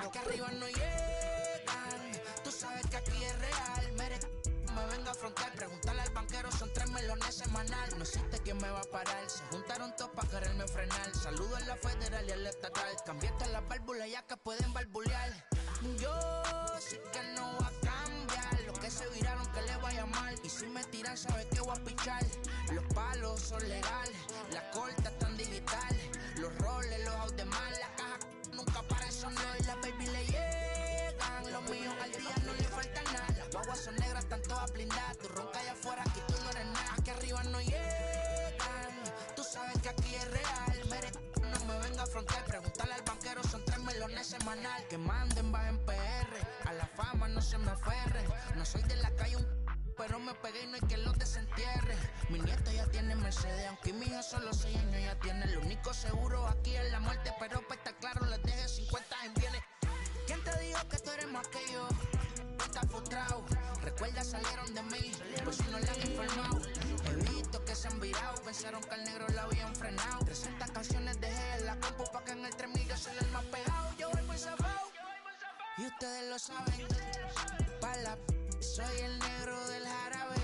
pero que arriba no llegan. Tú sabes que aquí es real. Me venga a afrontar, preguntarle al banquero, son 3 melones semanal. No existe quien me va a parar, se juntaron todos para quererme frenar. Saludo a la federal y al estatal, cambié todas las válvulas ya que pueden barbulear. Yo sé que no va a cambiar, los que se viraron que le vaya mal. Y si me tiran sabes que voy a pichar. Los palos son legales, las cortas están digitales. Los roles, los out de mal, la caja nunca para eso no. Y las baby le llegan, los míos al día no le falta nada. Las guaguas son negras, están todas blindadas. Tú ronca allá afuera, aquí tú no eres nada. Aquí arriba no llegan, tú sabes que aquí es real. No me venga a afrontar, preguntarle al banquero, son 3 melones semanal. Que manden, bajen PR, a la fama no se me aferren. No soy de la calle pero me pegué y no hay que los desentierre. Mi nieto ya tiene Mercedes, aunque mi hijo solo 6 años ya tiene. El único seguro aquí es la muerte, pero para estar claro les deje 50 en bienes. ¿Quién te dijo que tú eres más que yo? Estás frustrado, recuerda salieron de mí, por si no le han informado. He visto que se han virado, pensaron que al negro lo habían frenado. 300 canciones dejé en la compu pa' que en el 3000 yo soy el más pegado. Yo voy muy zafado, y ustedes lo saben. Pa' la soy el negro del jarabe.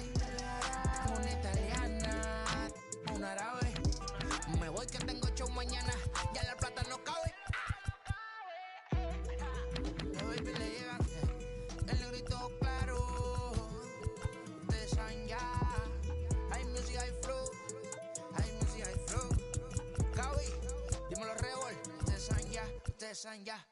Una italiana, un árabe. Me voy que tengo show mañana, ya la plata no cabe. Los baby le llegan, el negrito claro. Ustedes saben ya. Hay music, hay flow. Hay music, hay flow. Cabi, dímelo Rebol. Ustedes saben ya, ustedes saben ya.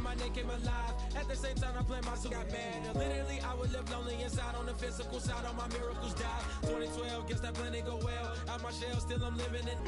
My name came alive. At the same time, I played my soul got mad. Literally, I would live lonely inside. On the physical side, all my miracles died. 2012, guess that plan didn't go well. Out my shell, still I'm living it.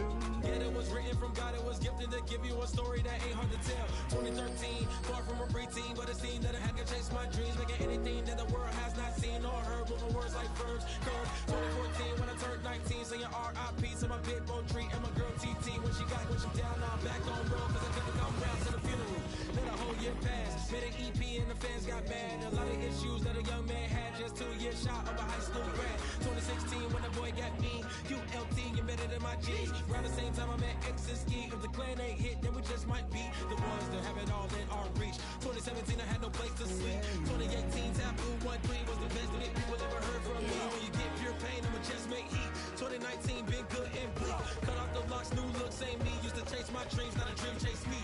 Yeah, it was written from God. It was gifted to give you a story that ain't hard to tell. 2013, far from a preteen, but it seemed that I had to chase my dreams, making anything that the world has not seen or heard. Moving words like verbs, curves. 2014, when I turned 19, singing R.I.P. to my big bro tree and my girl TT. When she down, now I'm back on road, cause I couldn't come round to the funeral. Let a whole year pass, made an EP and the fans got mad. A lot of issues that a young man had, just 2 years shy of a high school grad. 2016 when the boy got me, ULT embedded in my G's. Around the same time I met X and Ski. If the clan ain't hit, then we just might be the ones that have it all in our reach. 2017 I had no place to sleep. 2018 Taboo 1-3 was the best that people ever heard from me. When you get pure pain, I'ma just make heat. 2019 been good and bleak. Cut off the locks, new look, same me. Used to chase my dreams, not a dream chase me.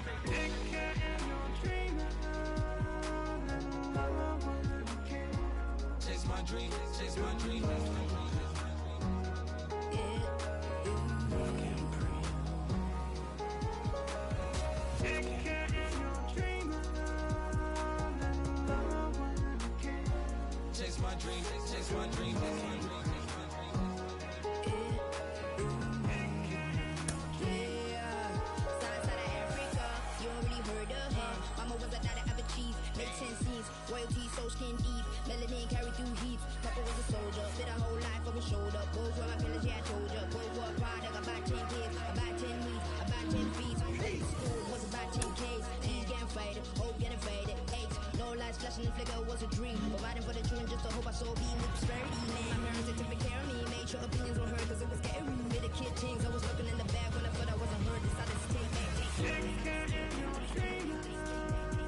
Chase my dream, chase my dream. Chase my dream, chase my dream, chase my dream. Made 10 scenes, royalty so skin deep, melanin carried through heaps. Papa was a soldier, spit a whole life over shoulder. Both were my pillars, yeah I told ya. Both were a product, about 10 kids, about 10 weeks, about 10 feet. School was about 10 Ks, T's getting faded, hope getting faded. H, no lights flashing and flicker was a dream. Providing for the children just to hope I saw being with prosperity. Man, my parents took care of me, made sure opinions were heard cause it was scary. With the kid things, I was looking in the bag when I thought I wasn't heard. Decided to take back, take care.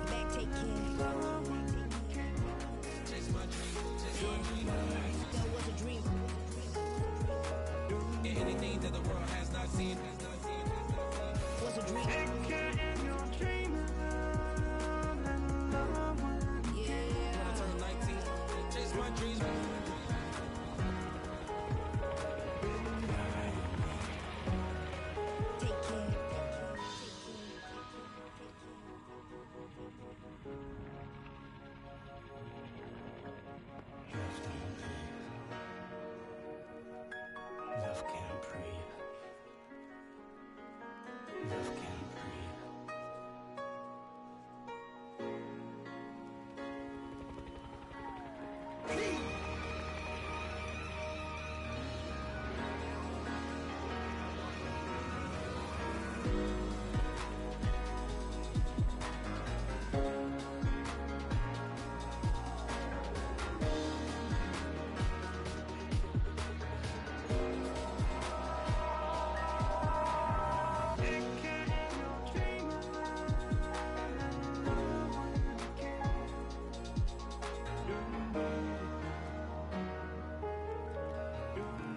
Back, take care. That was a dream. Anything that the world has not seen was a dream. Yeah. When I turned 19, chase my dreams. Take care. Love can't breathe. Love can't breathe.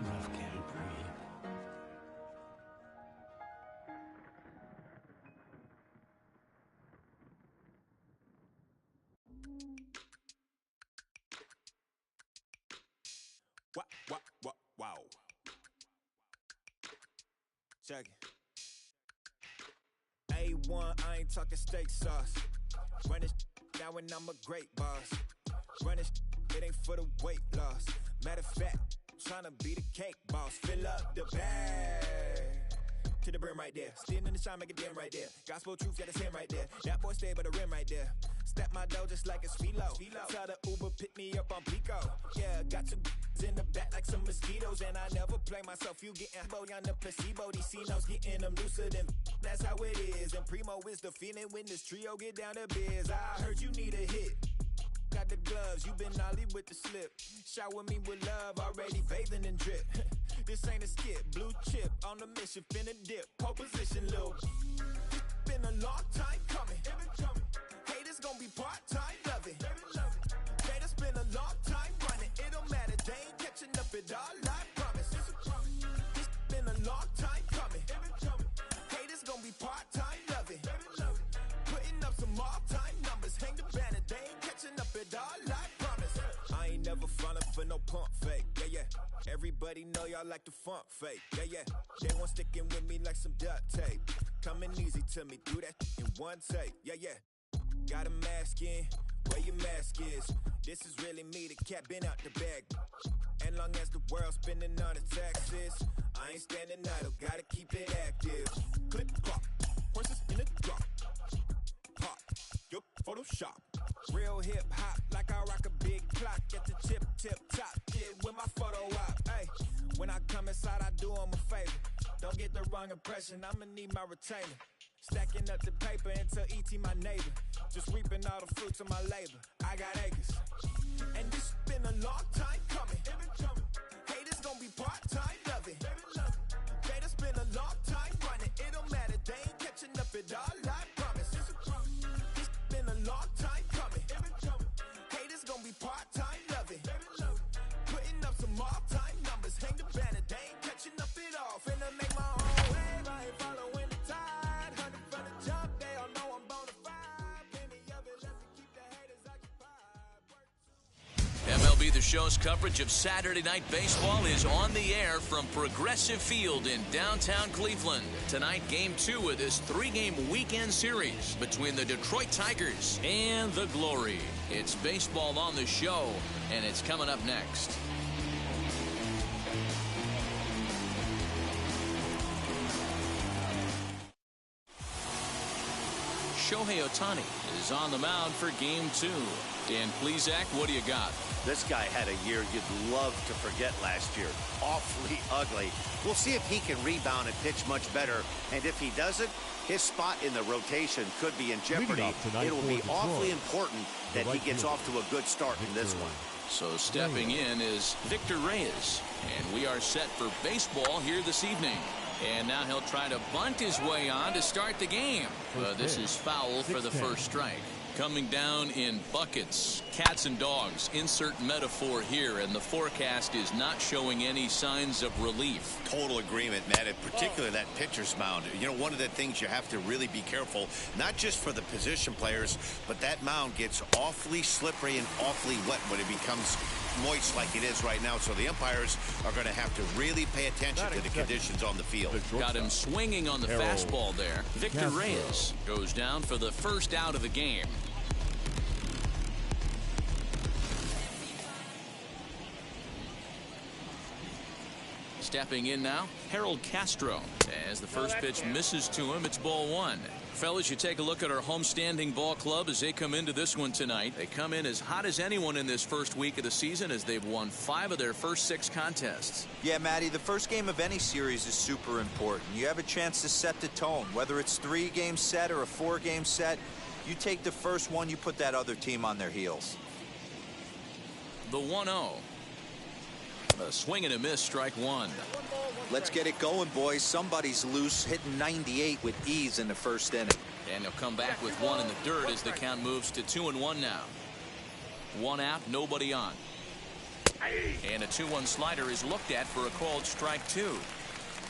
Love can't breathe. Wow. Check it. A1, I ain't talking steak sauce. Run this now and I'm a great boss. Run this, it ain't for the weight loss. Matter of fact, tryna be the cake boss. Fill up the bag to the brim right there. Standing in the shine, make a dim right there. Gospel truth, got his hand right there. That boy stay by the rim right there. Step my dough just like it's philo. Tell the Uber pick me up on Pico. Yeah, got two in the back like some mosquitoes. And I never play myself, you getting boy on the placebo. These C-notes getting them looser than that's how it is. And Primo is the feeling when this trio get down to biz. I heard you need a hit. Got the gloves, you been nolly with the slip. Shower me with love, already bathing in drip. This ain't a skip, blue chip on the mission, finna dip. Pole position, little. It's been a long time coming. Hate Everybody know y'all like the funk fake. Yeah, yeah. They want sticking with me like some duct tape. Coming easy to me, do that in one take. Yeah, yeah. Got a mask in, where your mask is. This is really me, the cat been out the bag. And long as the world's spending on the taxes, I ain't standing idle, gotta keep it active. Click clock, horses in the drop. Pop, yup, Photoshop. Real hip hop, like I rock a big clock at the tip top. Get with my photo op. Hey, when I come inside, I do 'em a favor. Don't get the wrong impression, I'ma need my retainer. Stacking up the paper until ET my neighbor. Just reaping all the fruits of my labor. I got acres. And this been a long time coming. Haters gon' be part-time loving. Haters been a long time running. It don't matter, they ain't catching up at all, I promise. This been a long time coming. Haters gon' be part-time loving. Putting up some all-time numbers. Hang the banner, they ain't catching up at all. Finna make my own wave, I ain't following the tide. 100 from the jump, they all know I'm bonafide. Plenty of it left to keep the haters occupied. MLB The Show's coverage of Saturday Night Baseball is on the air from Progressive Field in downtown Cleveland. Tonight, Game 2 of this 3-game weekend series between the Detroit Tigers and the Glory. It's baseball on the show, and it's coming up next. Shohei Ohtani is on the mound for Game 2. Dan Plesac, what do you got? This guy had a year you'd love to forget last year. Awfully ugly. We'll see if he can rebound and pitch much better. And if he doesn't, his spot in the rotation could be in jeopardy. It will be awfully important that he gets off to a good start in this one. So stepping in is Victor Reyes. And we are set for baseball here this evening. And now he'll try to bunt his way on to start the game. This is foul for the first strike. Coming down in buckets, cats and dogs, insert metaphor here, and the forecast is not showing any signs of relief. Total agreement, Matt, and particularly that pitcher's mound. You know, one of the things you have to really be careful, not just for the position players, but that mound gets awfully slippery and awfully wet when it becomes moist like it is right now. So the umpires are going to have to really pay attention to the conditions on the field. Got him swinging on the fastball there. Victor Reyes goes down for the first out of the game. Stepping in now, Harold Castro. As the first pitch misses to him, it's ball 1. Fellas, you take a look at our homestanding ball club as they come into this one tonight. They come in as hot as anyone in this first week of the season as they've won 5 of their first 6 contests. Yeah, Matty, the first game of any series is super important. You have a chance to set the tone. Whether it's 3-game set or a 4-game set, you take the first one, you put that other team on their heels. The 1-0. A swing and a miss, strike 1. Let's get it going, boys. Somebody's loose, hitting 98 with ease in the first inning. And they'll come back with 1 in the dirt as the count moves to 2-1 now. 1 out, nobody on. And a 2-1 slider is looked at for a called strike 2.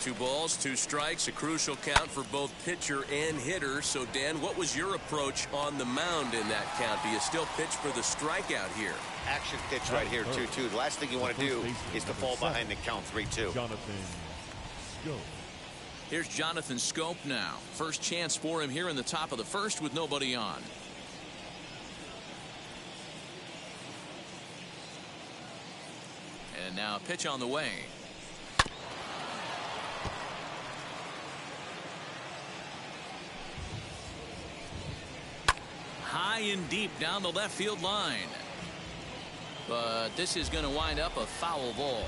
2 balls, 2 strikes, a crucial count for both pitcher and hitter. So, Dan, what was your approach on the mound in that count? Do you still pitch for the strikeout here? Action pitch right here, 2-2. The last thing you want to do is to fall behind the count 3-2. Here's Jonathan Scope now. First chance for him here in the top of the first with nobody on. And now a pitch on the way. High and deep down the left field line. But this is going to wind up a foul ball.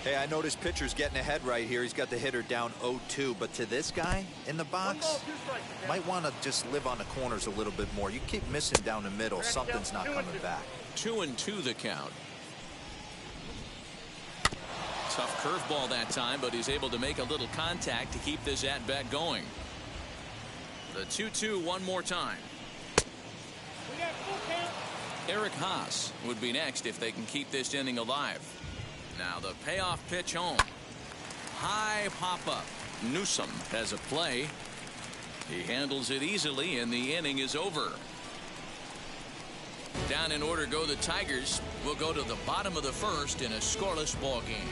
Hey, I noticed pitcher's getting ahead right here. He's got the hitter down 0-2. But to this guy in the box, might want to just live on the corners a little bit more. You keep missing down the middle, something's not coming back. 2-2 the count. Tough curveball that time, but he's able to make a little contact to keep this at bat going. The 2-2 one more time. Eric Haas would be next if they can keep this inning alive. Now the payoff pitch home. High pop-up. Newsom has a play. He handles it easily, and the inning is over. Down in order go the Tigers. We'll go to the bottom of the first in a scoreless ball game.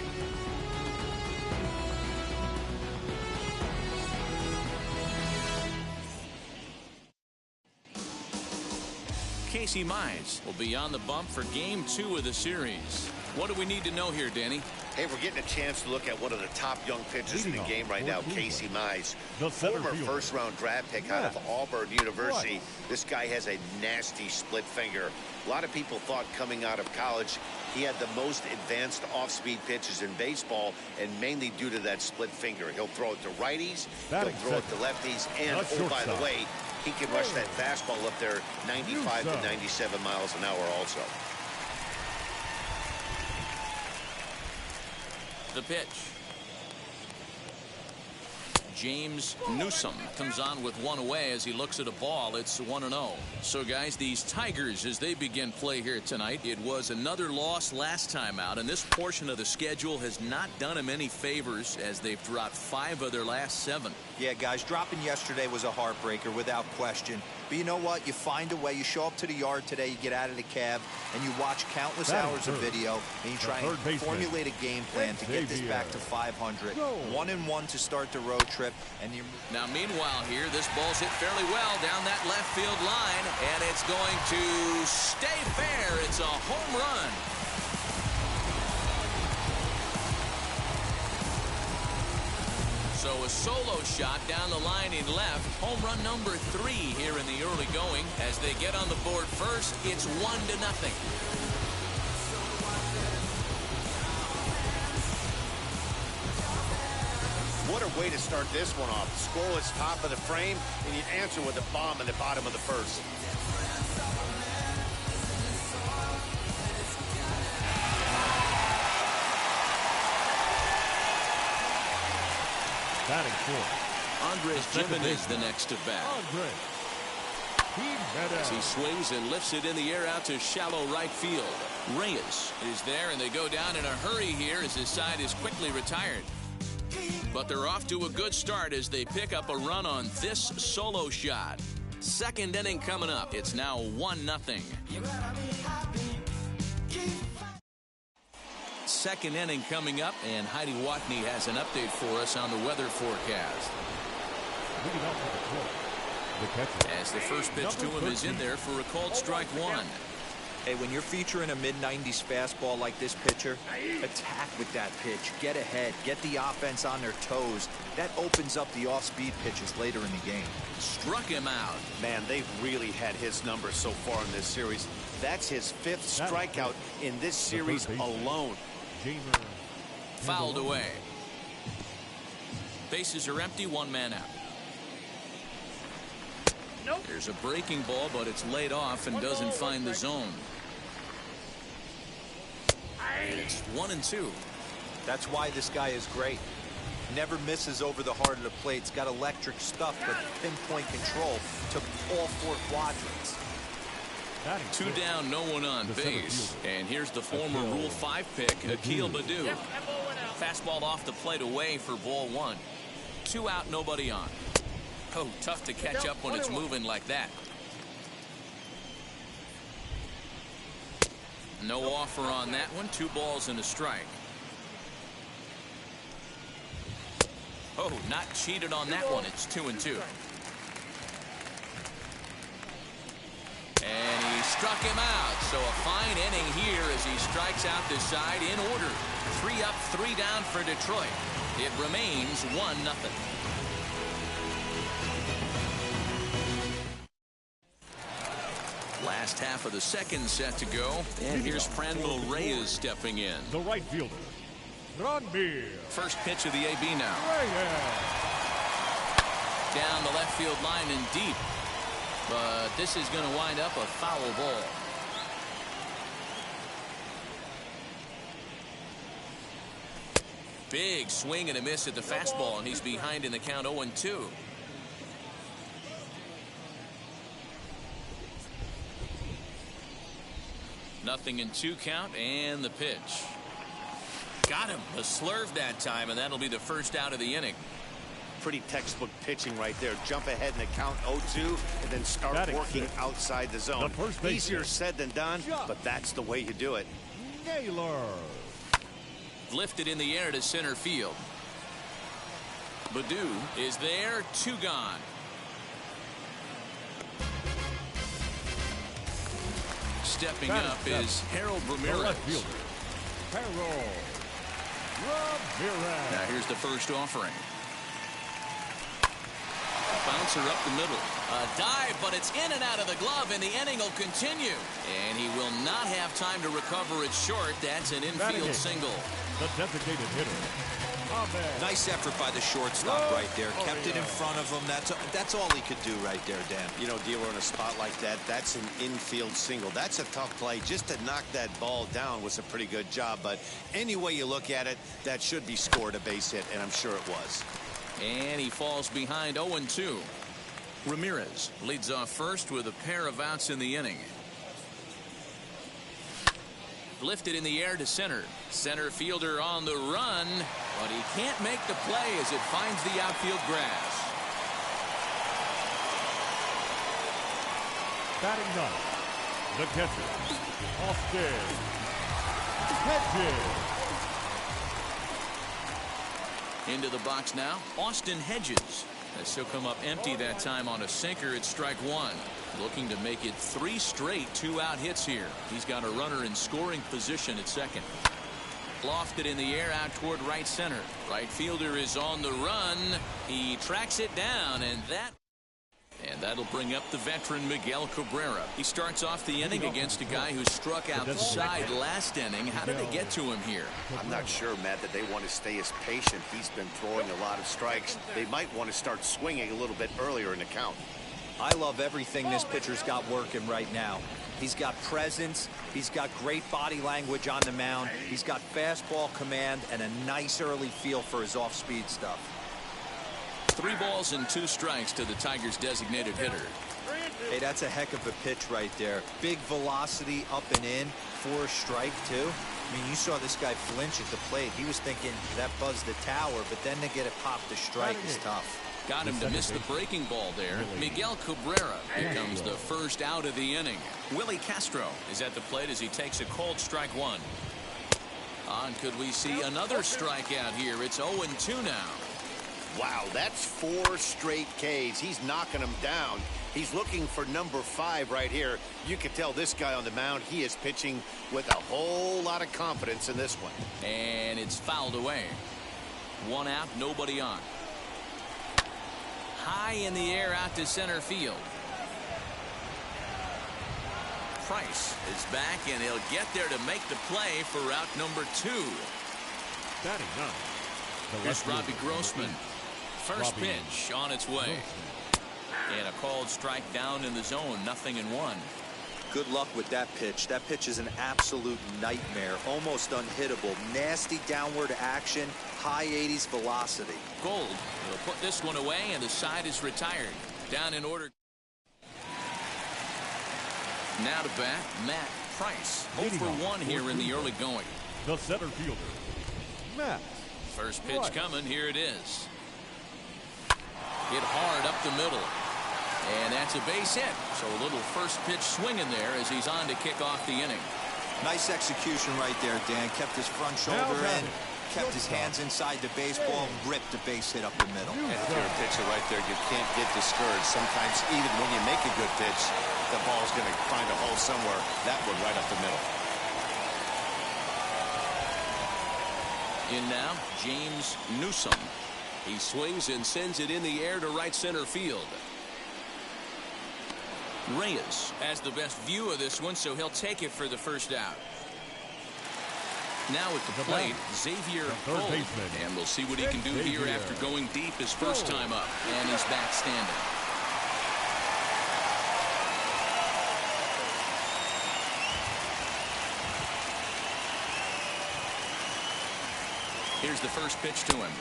Casey Mize will be on the bump for game 2 of the series. What do we need to know here, Danny? Hey, we're getting a chance to look at one of the top young pitchers in the game right now, Casey Mize. The Former first-round draft pick out of Auburn University. This guy has a nasty split finger. A lot of people thought coming out of college he had the most advanced off-speed pitches in baseball, and mainly due to that split finger. He'll throw it to righties, he'll throw it to lefties, and, oh, by the way, he can rush that fastball up there 95 to 97 miles an hour also. The pitch. James Newsom comes on with one away as he looks at a ball. It's 1-0. So, guys, these Tigers, as they begin play here tonight, it was another loss last time out, and this portion of the schedule has not done them any favors as they've dropped 5 of their last 7. Yeah, guys, dropping yesterday was a heartbreaker without question. But you know what? You find a way. You show up to the yard today, you get out of the cab, and you watch countless hours of video, and you try and formulate a game plan to get this back to 500. 1-1 to start the road trip. And now, meanwhile here, this ball's hit fairly well down that left field line, and it's going to stay fair. It's a home run. So a solo shot down the line in left. Home run number 3 here in the early going. As they get on the board first, it's 1-0. What a way to start this one off. Scoreless top of the frame, and you answer with a bomb in the bottom of the first. Batting fourth. Andres Gimenez the next to bat. As he swings and lifts it in the air out to shallow right field. Reyes is there, and they go down in a hurry here as his side is quickly retired. But they're off to a good start as they pick up a run on this solo shot. Second inning coming up. It's now 1-0. Second inning coming up, and Heidi Watney has an update for us on the weather forecast. As the first pitch to him is in there for a called strike 1. Hey, when you're featuring a mid-90s fastball like this pitcher, attack with that pitch. Get ahead. Get the offense on their toes. That opens up the off-speed pitches later in the game. Struck him out. Man, they've really had his number so far in this series. That's his 5th strikeout in this series alone. Fouled away. Bases are empty, 1 man out. There's a breaking ball, but it's laid off and doesn't find the zone. And it's 1-2. That's why this guy is great. Never misses over the heart of the plate. He's got electric stuff, but pinpoint control to all 4 quadrants. 2 down, no one on base. And here's the former Rule 5 pick, Akil Baddoo. Fastball off the plate away for ball 1. 2 out, nobody on. Oh, tough to catch up when it's moving like that. No offer on that one. 2 balls and a strike. Oh, not cheated on that one. It's 2-2. And he struck him out. So a fine inning here as he strikes out this side in order. 3 up, 3 down for Detroit. It remains 1-0. Last half of the second set to go. And here's Franmil Reyes stepping in. The right fielder, Franmil. First pitch of the AB now. Down the left field line and deep. But this is going to wind up a foul ball. Big swing and a miss at the fastball, and he's behind in the count 0-2. Nothing in 2 count, and the pitch. Got him. A slurve that time, and that'll be the first out of the inning. pretty textbook pitching right there. Jump ahead in the count 0-2 and then start working outside the zone. Easier said than done, but that's the way you do it. Naylor. Lifted in the air to center field. Baddoo is there, 2 gone. Stepping up is Harold Ramirez. Harold Ramirez. Now here's the first offering. Bouncer up the middle. A dive, but it's in and out of the glove, and the inning will continue. And he will not have time to recover it short. That's an infield single. The designated hitter. Nice effort by the shortstop right there. Kept it in front of him. That's all he could do right there, Dan. You know, dealer in a spot like that, that's an infield single. That's a tough play. Just to knock that ball down was a pretty good job. But any way you look at it, that should be scored a base hit, and I'm sure it was. And he falls behind 0-2. Ramirez leads off first with a pair of outs in the inning. Lifted in the air to center. Center fielder on the run, but he can't make the play as it finds the outfield grass. Batting ninth, the catcher, Austin Hedges. Into the box now, Austin Hedges. As he'll come up empty that time on a sinker at strike 1. Looking to make it 3 straight 2-out hits here. He's got a runner in scoring position at second. Lofted in the air out toward right center. Right fielder is on the run. He tracks it down, and that'll bring up the veteran Miguel Cabrera. He starts off the inning against a guy who struck outside last inning. How did they get to him here? I'm not sure, Matt, that they want to stay as patient. He's been throwing a lot of strikes. They might want to start swinging a little bit earlier in the count. I love everything this pitcher's got working right now. He's got presence. He's got great body language on the mound. He's got fastball command and a nice early feel for his off-speed stuff. 3 balls and 2 strikes to the Tigers' designated hitter. Hey, that's a heck of a pitch right there. Big velocity up and in for a strike, too. I mean, you saw this guy flinch at the plate. He was thinking that buzzed the tower, but then to get it popped to strike is tough. Got him to miss the breaking ball there. Miguel Cabrera becomes the first out of the inning. Willie Castro is at the plate as he takes a called strike 1. On, could we see another strikeout here? It's 0-2 now. Wow, that's 4 straight Ks. He's knocking them down. He's looking for number 5 right here. You can tell this guy on the mound, he is pitching with a whole lot of confidence in this one. And it's fouled away. 1 out, nobody on. High in the air out to center field. Price is back, and he'll get there to make the play for route number 2. Batting ninth, Here's Robbie Grossman. First pitch on its way. And a called strike down in the zone, 0-1. Good luck with that pitch. That pitch is an absolute nightmare. Almost unhittable. Nasty downward action. High 80s velocity. Gold will put this one away, and the side is retired. Down in order. Now to bat, Matt Price. 0-for-1 here in the early going. The center fielder, Matt. First pitch coming. Here it is. Hit hard up the middle. And that's a base hit. So a little first pitch swinging there as he's on to kick off the inning. Nice execution right there, Dan. Kept his front shoulder in, kept his hands inside the baseball, and ripped the base hit up the middle. And if you're a pitcher right there, you can't get discouraged. Sometimes even when you make a good pitch, the ball's going to find a hole somewhere. That one right up the middle. In now, James Newsom. He swings and sends it in the air to right center field. Reyes has the best view of this one, so he'll take it for the first out. Now at the plate, Xavier Gold. And we'll see what he can do here after going deep his first time up. And he's back standing. Here's the first pitch to him.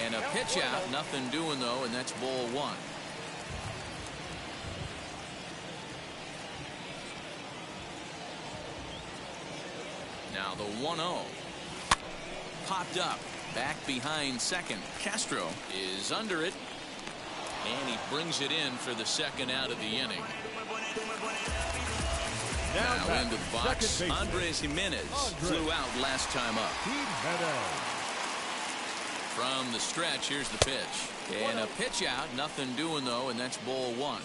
And a pitch out. Nothing doing, though, and that's ball 1. Now the 1-0. Popped up. Back behind second. Castro is under it. And he brings it in for the second out of the inning. Now into the box, Andres Jimenez flew out last time up. From the stretch, here's the pitch. And a pitch out, nothing doing though, and that's ball one.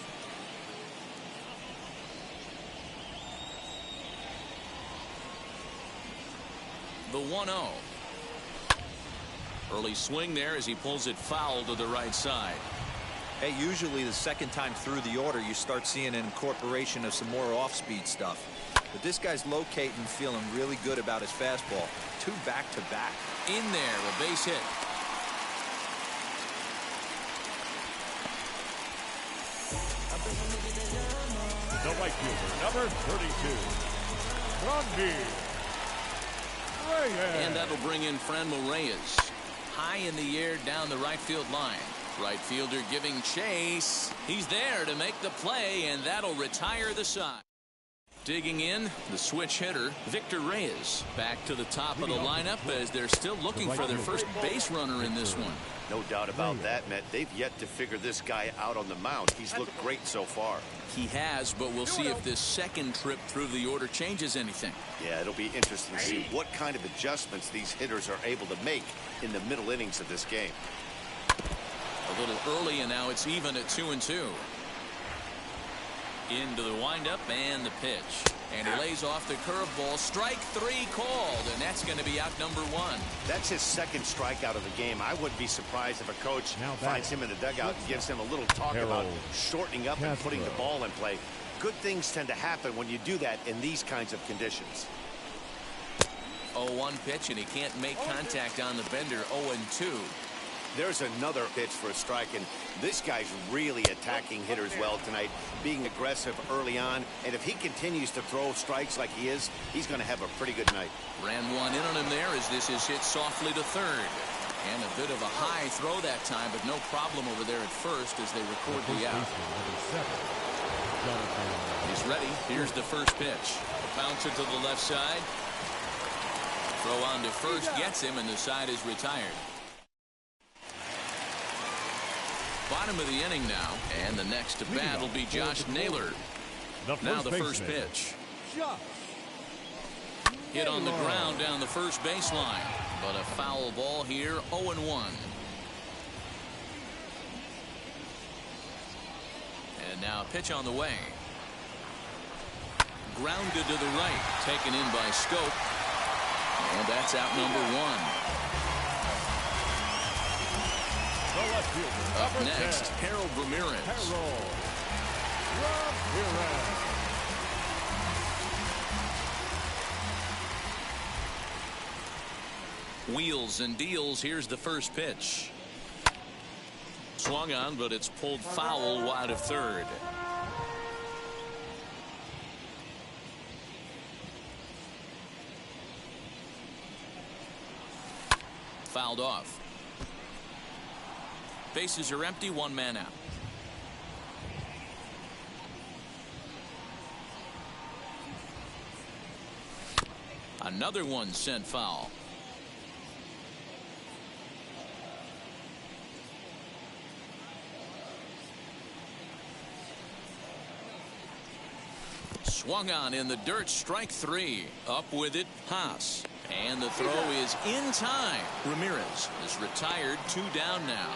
The 1-0. Early swing there as he pulls it foul to the right side. Hey, usually the second time through the order, you start seeing an incorporation of some more off-speed stuff. But this guy's locating, feeling really good about his fastball. 2 back-to-back. In there, a base hit. The right fielder, number 32, Reyes. And that'll bring in Franmil Reyes. High in the air down the right field line. Right fielder giving chase. He's there to make the play, and that'll retire the side. Digging in, the switch hitter, Victor Reyes. Back to the top of the lineup as they're still looking for their first base runner in this one. No doubt about that, Matt. They've yet to figure this guy out on the mound. He's looked great so far. He has, but we'll see if this second trip through the order changes anything. Yeah, it'll be interesting to see what kind of adjustments these hitters are able to make in the middle innings of this game. A little early, and now it's even at 2-2. Into the windup and the pitch. And he lays off the curveball. Strike 3 called, and that's going to be out number 1. That's his second strikeout of the game. I wouldn't be surprised if a coach finds him in the dugout and gives him a little talk about shortening up and putting the ball in play. Good things tend to happen when you do that in these kinds of conditions. 0-1 pitch, and he can't make contact on the bender. 0-2. There's another pitch for a strike, and this guy's really attacking hitters well tonight, being aggressive early on, and if he continues to throw strikes like he is, he's going to have a pretty good night. Ran one in on him there as this is hit softly to third. And a bit of a high throw that time, but no problem over there at first as they record the out. He's ready. Here's the first pitch. Bouncer to the left side. Throw on to first gets him, and the side is retired. Bottom of the inning now, and the next to bat will be Josh Naylor. Now the first pitch. Hit on the ground down the first baseline, but a foul ball here. 0-1. And now a pitch on the way. Grounded to the right, taken in by Scope, and that's out number 1. Up next, Harold Ramirez. Wheels and deals. Here's the first pitch. Swung on, but it's pulled foul wide of third. Fouled off. Bases are empty, 1 man out. Another one sent foul. Swung on in the dirt, strike 3. Up with it, Haas. And the throw is in time. Ramirez is retired, 2 down now.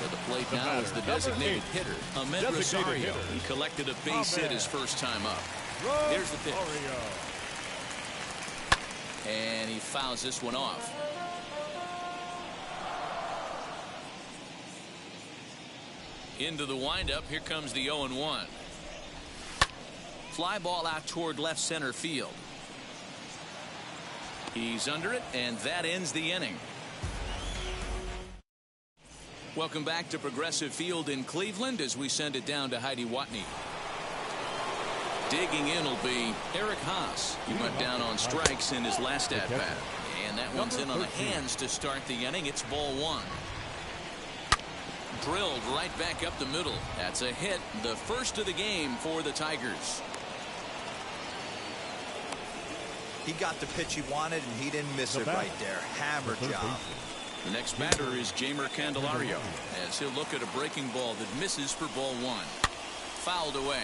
To the plate now is the designated hitter, Ahmed Rosario. He collected a base hit his first time up. There's the pitch. And he fouls this one off. Into the windup. Here comes the 0-1. Fly ball out toward left center field. He's under it, and that ends the inning. Welcome back to Progressive Field in Cleveland as we send it down to Heidi Watney. Digging in will be Eric Haas. He went down on strikes in his last at-bat. And that one's in on the hands to start the inning. It's ball 1. Drilled right back up the middle. That's a hit. The first of the game for the Tigers. He got the pitch he wanted, and he didn't miss it right there. Hammer job. The next batter is Jamer Candelario as he'll look at a breaking ball that misses for ball one. Fouled away.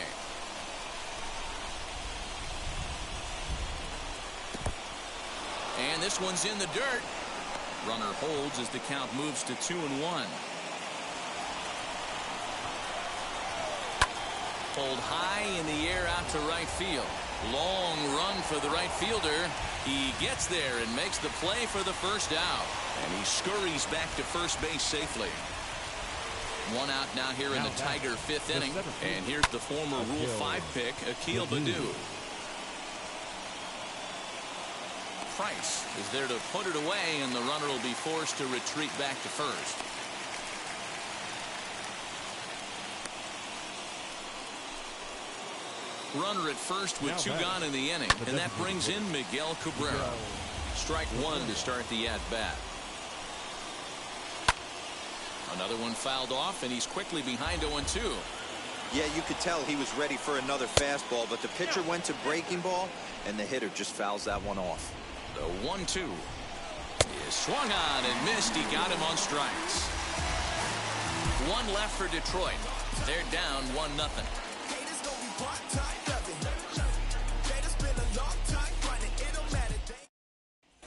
And this one's in the dirt. Runner holds as the count moves to 2-1. Pulled high in the air out to right field. Long run for the right fielder. He gets there and makes the play for the first out. And he scurries back to first base safely. One out now here in the Tiger fifth inning. And here's the former Rule 5 pick, Akil Baddoo. Price is there to put it away, and the runner will be forced to retreat back to first. Runner at first with two gone in the inning, and that brings in Miguel Cabrera. Strike one to start the at-bat. Another one fouled off, and he's quickly behind 0-2. Yeah, you could tell he was ready for another fastball, but the pitcher went to breaking ball, and the hitter just fouls that one off. The 1-2 is swung on and missed. He got him on strikes. One left for Detroit. They're down 1-0.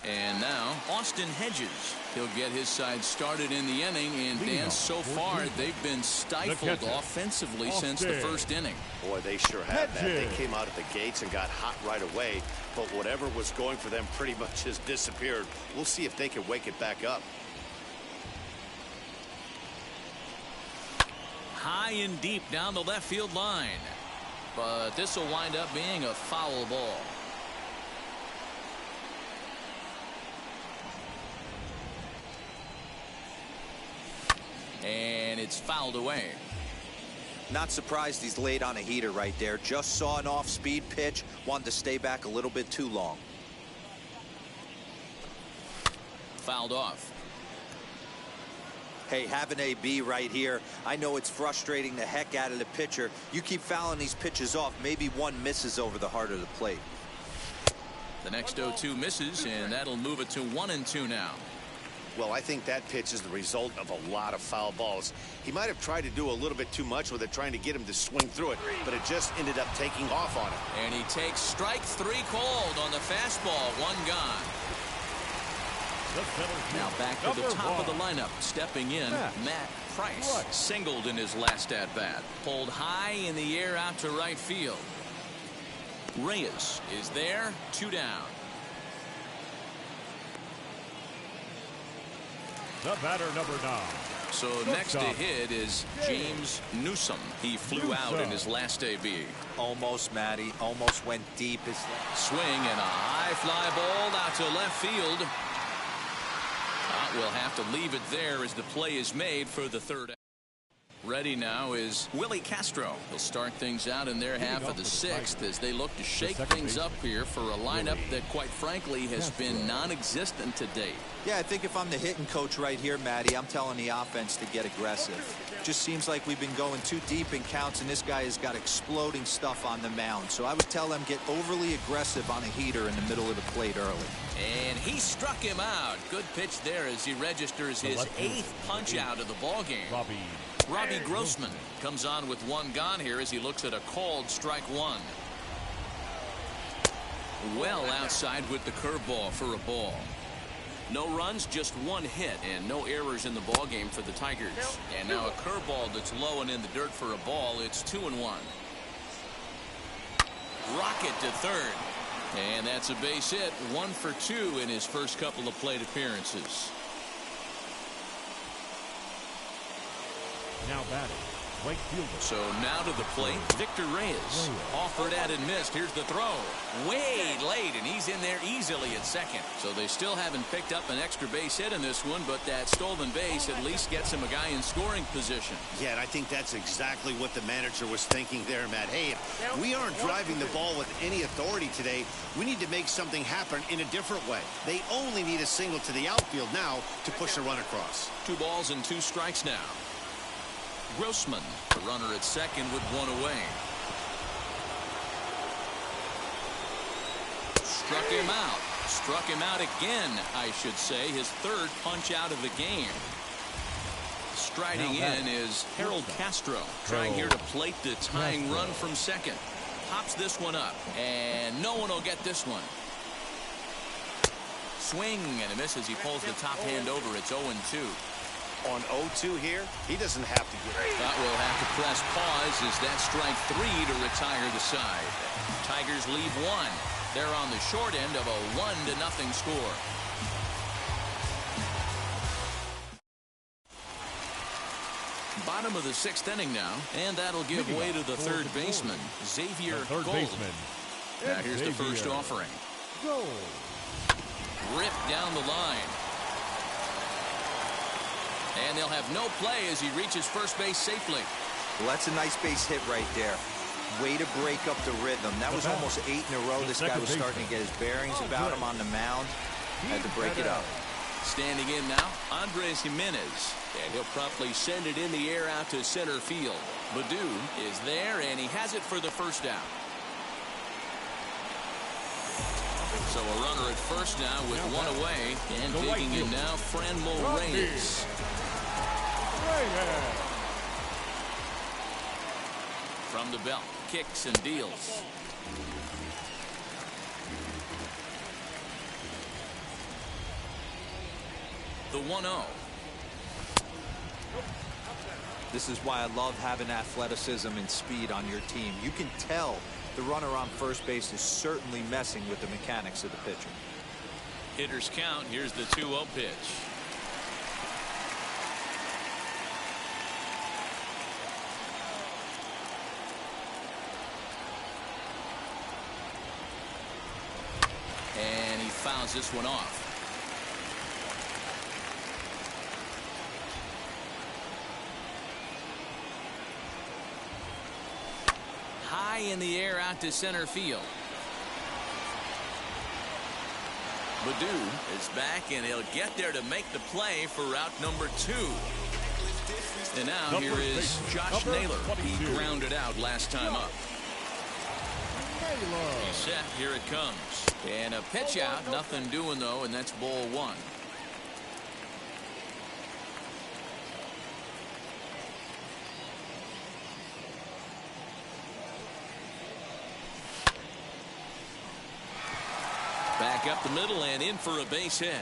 And now Austin Hedges. He'll get his side started in the inning, and Dan, so far they've been stifled offensively since the first inning. Boy, they sure have that. They came out of the gates and got hot right away, but whatever was going for them pretty much has disappeared. We'll see if they can wake it back up. High and deep down the left field line, but this will wind up being a foul ball. And it's fouled away. Not surprised he's laid on a heater right there. Just saw an off-speed pitch. Wanted to stay back a little bit too long. Fouled off. Hey, have an AB right here. I know it's frustrating the heck out of the pitcher. You keep fouling these pitches off. Maybe one misses over the heart of the plate. The next 0-2 misses, and that'll move it to 1-2 now. Well, I think that pitch is the result of a lot of foul balls. He might have tried to do a little bit too much with it, trying to get him to swing through it, but it just ended up taking off on him. And he takes strike three called on the fastball. One gone. Now back to the top of the lineup. Stepping in, Matt Price. Singled in his last at-bat. Pulled high in the air out to right field. Reyes is there. 2 down. The batter, number 9. So next to hit is James Newsom. He flew out in his last AB. Almost, Matty. Almost went deep. Swing and a high fly ball out to left field. We'll have to leave it there as the play is made for the third. Ready now is Willie Castro. He'll start things out in their half of the sixth as they look to shake things up here for a lineup that, quite frankly, has been non-existent to date. Yeah, I think if I'm the hitting coach right here, Matty, I'm telling the offense to get aggressive. Just seems like we've been going too deep in counts, and this guy has got exploding stuff on the mound. So I would tell them get overly aggressive on a heater in the middle of the plate early. And he struck him out. Good pitch there as he registers his 8th punch out of the ballgame. Robbie Grossman comes on with 1 gone here as he looks at a called strike 1. Well outside with the curveball for a ball. No runs, just 1 hit, and no errors in the ballgame for the Tigers. And now a curveball that's low and in the dirt for a ball. It's 2-1. Rocket to third. And that's a base hit. 1 for 2 in his first couple of plate appearances. Now batting, right fielder. So now to the plate, Victor Reyes. Offered at and missed. Here's the throw. Way late, and he's in there easily at second. So they still haven't picked up an extra base hit in this one, but that stolen base at least gets him a guy in scoring position. Yeah, and I think that's exactly what the manager was thinking there, Matt. Hey, if we aren't driving the ball with any authority today, we need to make something happen in a different way. They only need a single to the outfield now to push a run across. 2 balls and 2 strikes now. Grossman, the runner at second with 1 away. Struck him out. Struck him out again, I should say. His third punch out of the game. Striding in is Harold Castro, trying here to plate the tying run from second. Pops this one up, and no one will get this one. Swing and a miss as he pulls the top hand over. It's 0-2. On 0-2 here, he doesn't have to get it. But we'll have to press pause as that strike 3 to retire the side. Tigers leave one. They're on the short end of a 1-0 score. Bottom of the 6th inning now, and that'll give way to the third baseman, Xavier Gold. Now here's the first offering. Ripped down the line. And they'll have no play as he reaches first base safely. Well, that's a nice base hit right there. Way to break up the rhythm. That was almost 8 in a row. This guy was starting to get his bearings about him on the mound. Had to break it up. Standing in now, Andres Jimenez. And he'll promptly send it in the air out to center field. Baddoo is there, and he has it for the first down. So a runner at first now with one away. And digging in now, Franmil Reyes. From the belt, kicks and deals. The 1-0. This is why I love having athleticism and speed on your team. You can tell the runner on first base is certainly messing with the mechanics of the pitcher. Hitters count. Here's the 2-0 pitch. And he fouls this one off. High in the air out to center field. Baddoo is back, and he'll get there to make the play for route number 2. And now here is Josh Naylor. He grounded out last time up. He's set. Here it comes. And a pitch out. Nothing doing, though, and that's ball 1. Back up the middle and in for a base hit.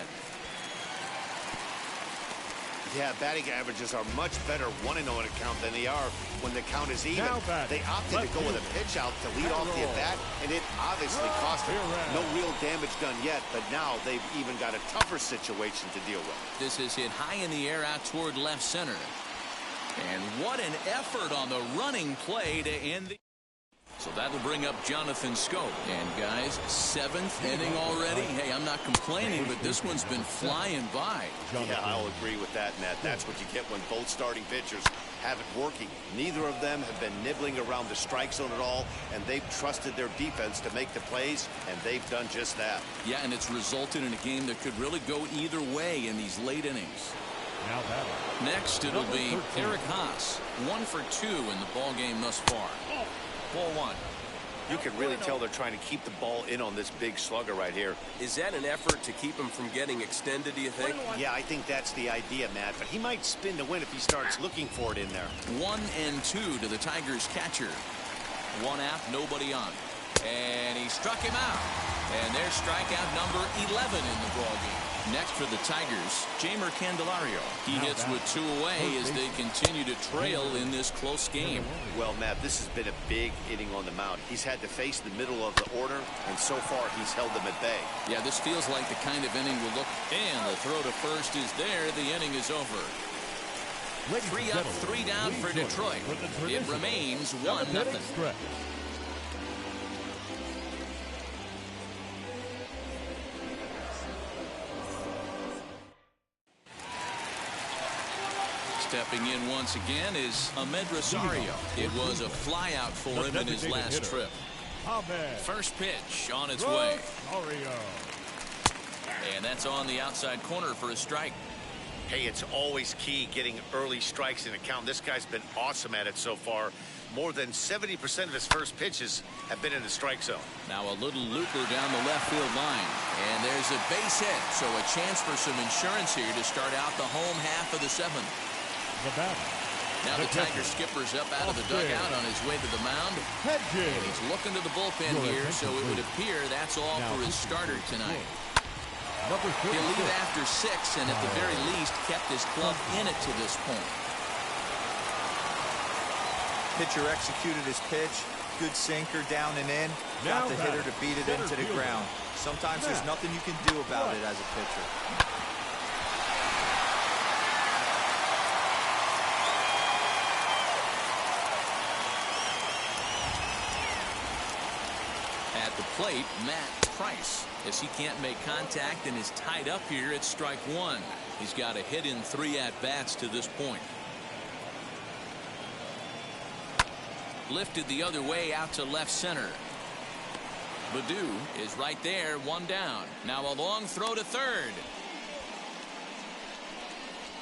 Yeah, batting averages are much better 1-0 in a count than they are when the count is even. They opted to go with a pitch out to lead off the at-bat, and it obviously cost them. No real damage done yet, but now they've even got a tougher situation to deal with. This is hit high in the air out toward left center. And what an effort on the running play to end the... So that'll bring up Jonathan Scope. And guys, 7th inning already. Hey, I'm not complaining, but this one's been flying by. Yeah, I'll agree with that, Nat. That's what you get when both starting pitchers have it working. Neither of them have been nibbling around the strike zone at all, and they've trusted their defense to make the plays, and they've done just that. Yeah, and it's resulted in a game that could really go either way in these late innings. Next, it'll be Eric Haas, 1 for 2 in the ball game thus far. Ball 1. You can really tell they're trying to keep the ball in on this big slugger right here. Is that an effort to keep him from getting extended, do you think? Yeah, I think that's the idea, Matt. But he might spin to win if he starts looking for it in there. 1-2 to the Tigers catcher. 1 out, nobody on. And he struck him out. And there's strikeout number 11 in the ballgame. Next for the Tigers, Jamer Candelario. He hits with 2 away as they continue to trail in this close game. Well, Matt, this has been a big inning on the mound. He's had to face the middle of the order, and so far he's held them at bay. Yeah, this feels like the kind of inning we'll look. And the throw to first is there. The inning is over. 3 up, 3 down for Detroit. It remains 1-0. Stepping in once again is Ahmed Rosario. It was a flyout for him in his last trip. First pitch on its way. And that's on the outside corner for a strike. Hey, it's always key getting early strikes in a count. This guy's been awesome at it so far. more than 70% of his first pitches have been in the strike zone. Now a little looper down the left field line. And there's a base hit. So a chance for some insurance here to start out the home half of the seventh. The batter. Now the Tiger skipper's up out of the dugout on his way to the mound. And he's looking to the bullpen here, so it would appear that's all for his starter tonight. He'll leave after 6 and at the very least kept his club in it to this point. Pitcher executed his pitch. Good sinker down and in. Got the hitter to beat it into the ground. Sometimes there's nothing you can do about it as a pitcher. At the plate, Matt Price, as he can't make contact and is tied up here at strike 1. He's got a hit in 3 at-bats to this point. Lifted the other way out to left center. Baddoo is right there, 1 down. Now a long throw to third.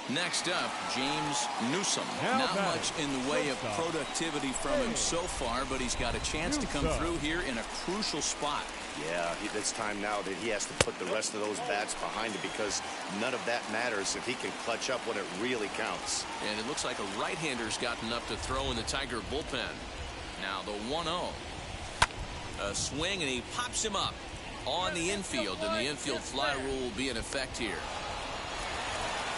Next up, James Newsom. Not much in the way of productivity from him so far, but he's got a chance to come through here in a crucial spot. Yeah, it's time now that he has to put the rest of those bats behind him, because none of that matters if he can clutch up when it really counts. And it looks like a right-hander's gotten up to throw in the Tiger bullpen. Now the 1-0. A swing, and he pops him up on the infield, and the infield fly rule will be in effect here.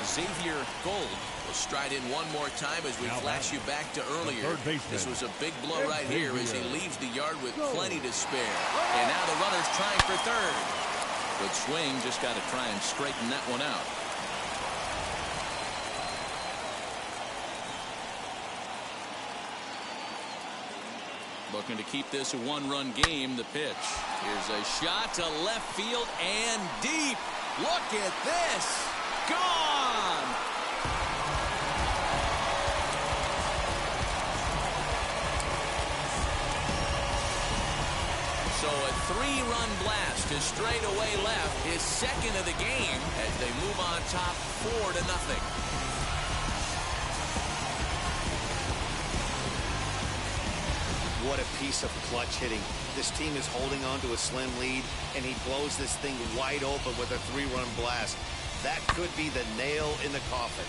Xavier Gold will stride in one more time as we flash you back to earlier. This was a big blow right here as he leaves the yard with plenty to spare. And now the runner's trying for third. Good swing, just got to try and straighten that one out. Looking to keep this a 1-run game. The pitch. Here's a shot to left field and deep. Look at this. Gone. So a 3-run blast to straightaway left, his second of the game, as they move on top 4-0. What a piece of clutch hitting. This team is holding on to a slim lead, and he blows this thing wide open with a 3-run blast. That could be the nail in the coffin.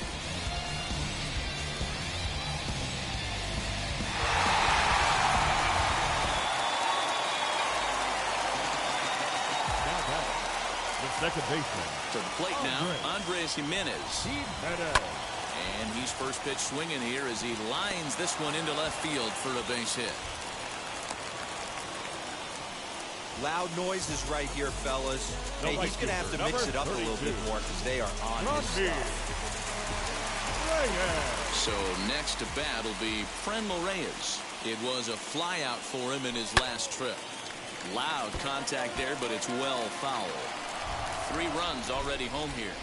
The second baseman. To the plate now, Andres Jimenez. And he's first pitch swinging here as he lines this one into left field for a base hit. Loud noises right here, fellas. Hey, he's going to have to mix it up a little bit more because they are on his stuff. So next to bat will be Frenlo Reyes. It was a fly out for him in his last trip. Loud contact there, but it's well foul. 3 runs already home here.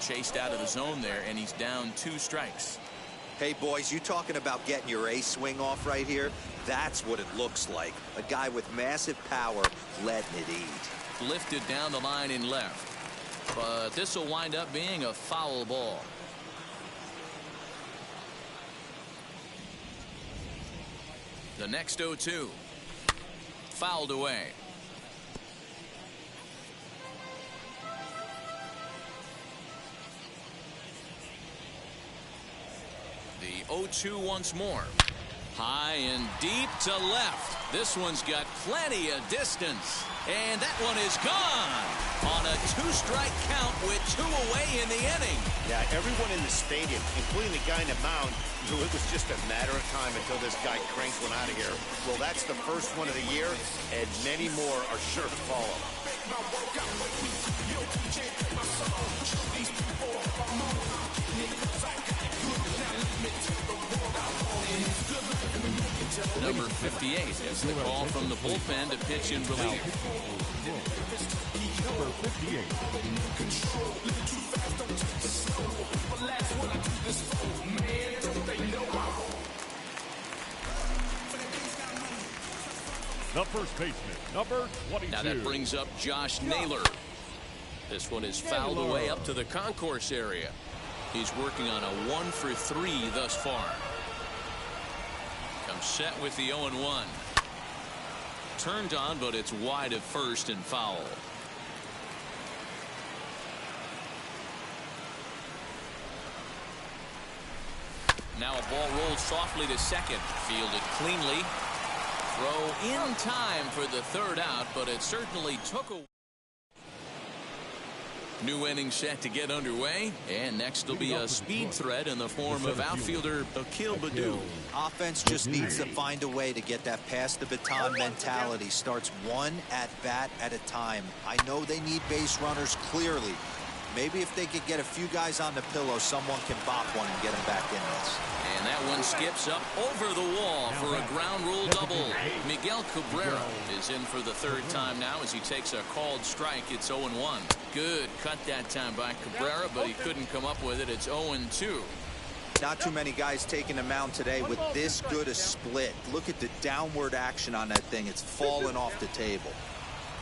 Chased out of the zone there, and he's down 2 strikes. Hey, boys, you talking about getting your ace swing off right here? That's what it looks like. A guy with massive power letting it eat. Lifted down the line in left. But this will wind up being a foul ball. The next 0-2. Fouled away. The 0-2 once more. High and deep to left. This one's got plenty of distance. And that one is gone on a 2-strike count with 2 away in the inning. Yeah, everyone in the stadium, including the guy in the mound, knew it was just a matter of time until this guy cranks one out of here. Well, that's the first one of the year, and many more are sure to follow. Number 58 is the call from the bullpen to pitch in relief. Number 58. The first baseman, number 22. Now that brings up Josh Naylor. This one is fouled away up to the concourse area. He's working on a 1 for 3 thus far. Comes set with the 0-1. Turned on, but it's wide of first and foul. Now a ball rolled softly to second. Fielded cleanly. Throw in time for the third out, but it certainly took a... New inning set to get underway, and next will be a speed threat in the form of outfielder Akil Baddoo. Offense just needs to find a way to get that pass the baton mentality. Starts one at bat at a time. I know they need base runners clearly. Maybe if they could get a few guys on the pillow, someone can bop one and get them back in this. And that one skips up over the wall for a ground rule double. Miguel Cabrera is in for the third time now as he takes a called strike. It's 0-1. Good cut that time by Cabrera, but he couldn't come up with it. It's 0-2. Not too many guys taking the mound today with this good a split. Look at the downward action on that thing. It's falling off the table.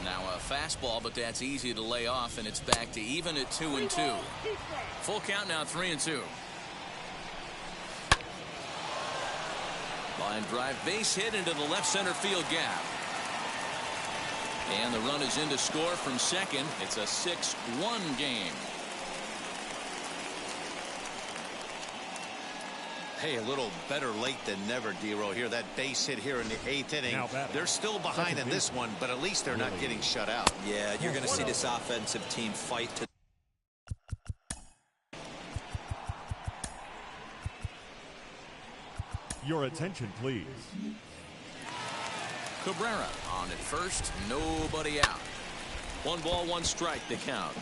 Now a fastball, but that's easy to lay off, and it's back to even at 2-2. Full count now, 3-2. Line drive, base hit into the left center field gap. And the run is in to score from second. It's a 6-1 game. Hey, a little better late than never, D-Row here. That base hit here in the 8th inning. They're still behind in this one, but at least they're not getting shut out. Yeah, you're going to see this offensive team fight to... Your attention, please. Cabrera on at first, nobody out. 1 ball, 1 strike to count.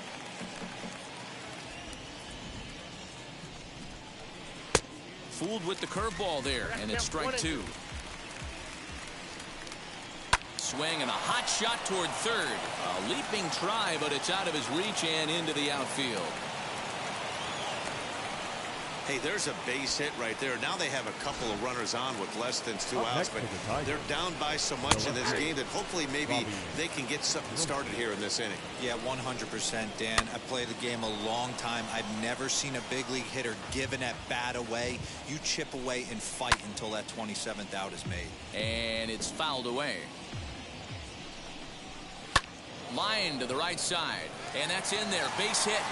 Fooled with the curveball there, and it's strike 2. Swing and a hot shot toward third. A leaping try, but it's out of his reach and into the outfield. Hey, there's a base hit right there. Now they have a couple of runners on with less than 2 outs, but they're down by so much in this game that hopefully maybe they can get something started here in this inning. Yeah, 100%, Dan. I played the game a long time. I've never seen a big league hitter give an at-bat away. You chip away and fight until that 27th out is made. And it's fouled away. Line to the right side, and that's in there. Base hit.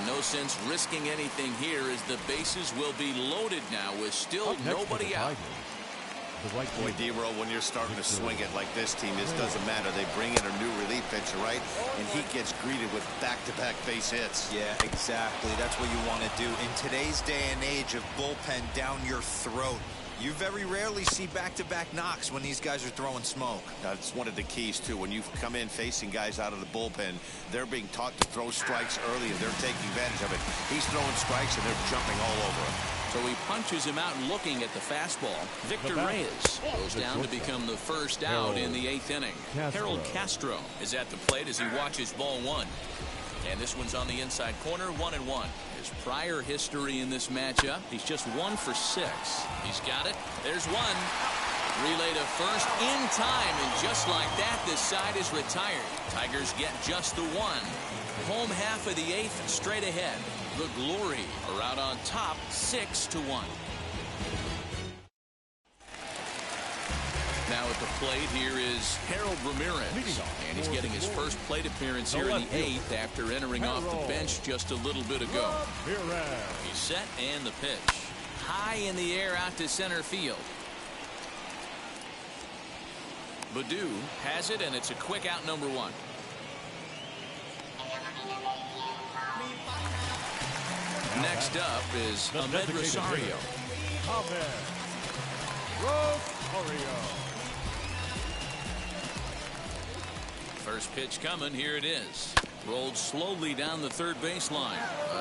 No sense risking anything here as the bases will be loaded now with still nobody out. Boy, D-Row, when you're starting to swing it like this team, this doesn't matter. They bring in a new relief pitcher, right? And he gets greeted with back-to-back base hits. Yeah, exactly. That's what you want to do. In today's day and age of bullpen down your throat, you very rarely see back-to-back knocks when these guys are throwing smoke. That's one of the keys, too. When you come in facing guys out of the bullpen, they're being taught to throw strikes early, and they're taking advantage of it. He's throwing strikes, and they're jumping all over him. So he punches him out and looking at the fastball. Victor Reyes goes down to become the first out in the 8th inning. Harold Castro is at the plate as he watches ball 1. And this one's on the inside corner, 1-1. His prior history in this matchup, he's just 1 for 6. He's got it. There's one. Relay to first in time, and just like that, this side is retired. Tigers get just the 1. Home half of the 8th, straight ahead. The Glory are out on top, 6-1. Now at the plate here is Harold Ramirez, and he's getting his first plate appearance here in the 8th after entering off the bench just a little bit ago. He's set and the pitch. High in the air out to center field. Baddoo has it, and it's a quick out, number 1. Next up is Ahmed Rosario. First pitch coming. Here it is. Rolled slowly down the third baseline.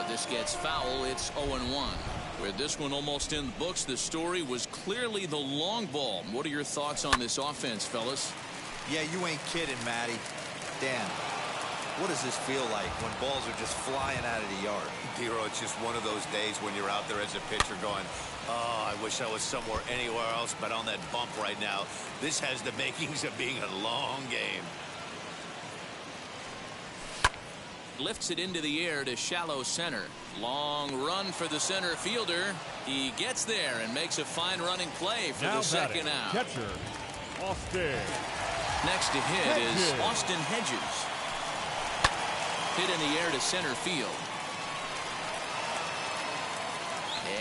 This gets foul. It's 0-1. With this one almost in the books, the story was clearly the long ball. What are your thoughts on this offense, fellas? Yeah, you ain't kidding, Matty. Dan, what does this feel like when balls are just flying out of the yard? D-Row, it's just one of those days when you're out there as a pitcher going, oh, I wish I was somewhere anywhere else but on that bump right now. This has the makings of being a long game. Lifts it into the air to shallow center. Long run for the center fielder. He gets there and makes a fine running play for the second out. Catcher, Austin. Next to hit is Austin Hedges. Hit in the air to center field.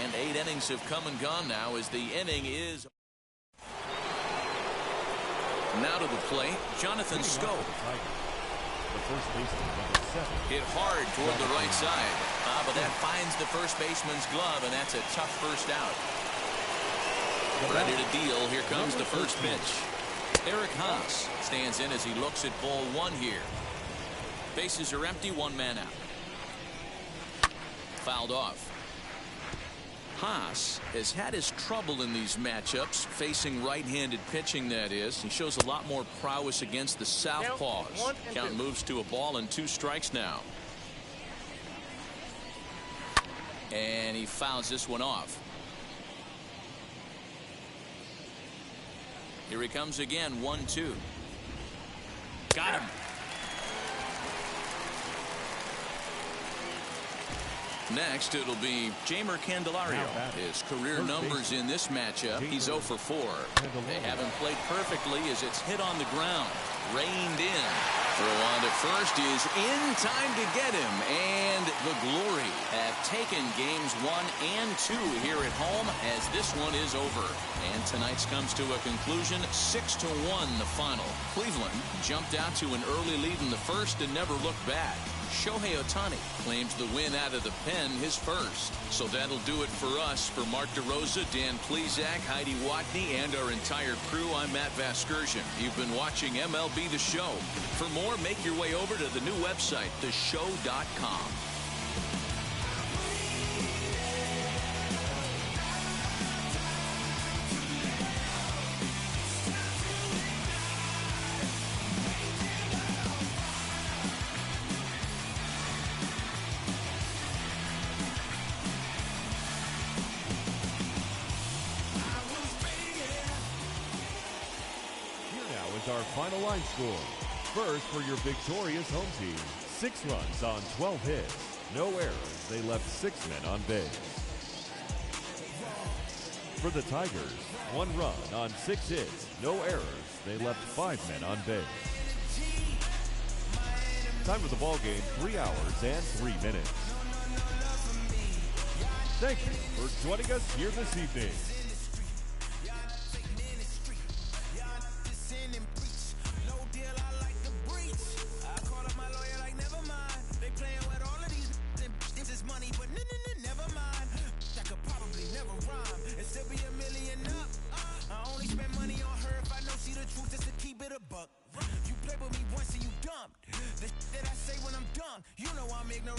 And 8 innings have come and gone now as the inning is. Now to the plate, Jonathan Scope. The first baseman, number 7. Hit hard toward the right side. But that finds the first baseman's glove, and that's a tough first out. Ready to deal. Here comes the first pitch. Eric Haas stands in as he looks at ball 1 here. Bases are empty, 1 man out. Fouled off. Haas has had his trouble in these matchups, facing right-handed pitching, that is. He shows a lot more prowess against the southpaws. Count moves to a ball and 2 strikes now. And he fouls this one off. Here he comes again, 1-2. Got him. Next, it'll be Jamer Candelario. His career numbers in this matchup, he's 0 for 4. They haven't played perfectly as it's hit on the ground. Reined in. Throw on to first is in time to get him. And the Glory have taken games 1 and 2 here at home as this one is over. And tonight's comes to a conclusion, 6-1 the final. Cleveland jumped out to an early lead in the first and never looked back. Shohei Ohtani claims the win out of the pen, his first. So that'll do it for us. For Mark DeRosa, Dan Plesac, Heidi Watney, and our entire crew, I'm Matt Vasgersian. You've been watching MLB The Show. For more, make your way over to the new website, theshow.com. Our final line score. First for your victorious home team. 6 runs on 12 hits. No errors. They left 6 men on base. For the Tigers, 1 run on 6 hits. No errors. They left 5 men on base. Time of the ball game, 3 hours and 3 minutes. Thank you for joining us here this evening. You play with me once and you dumped. The shit that I say when I'm done, you know I'm ignorant.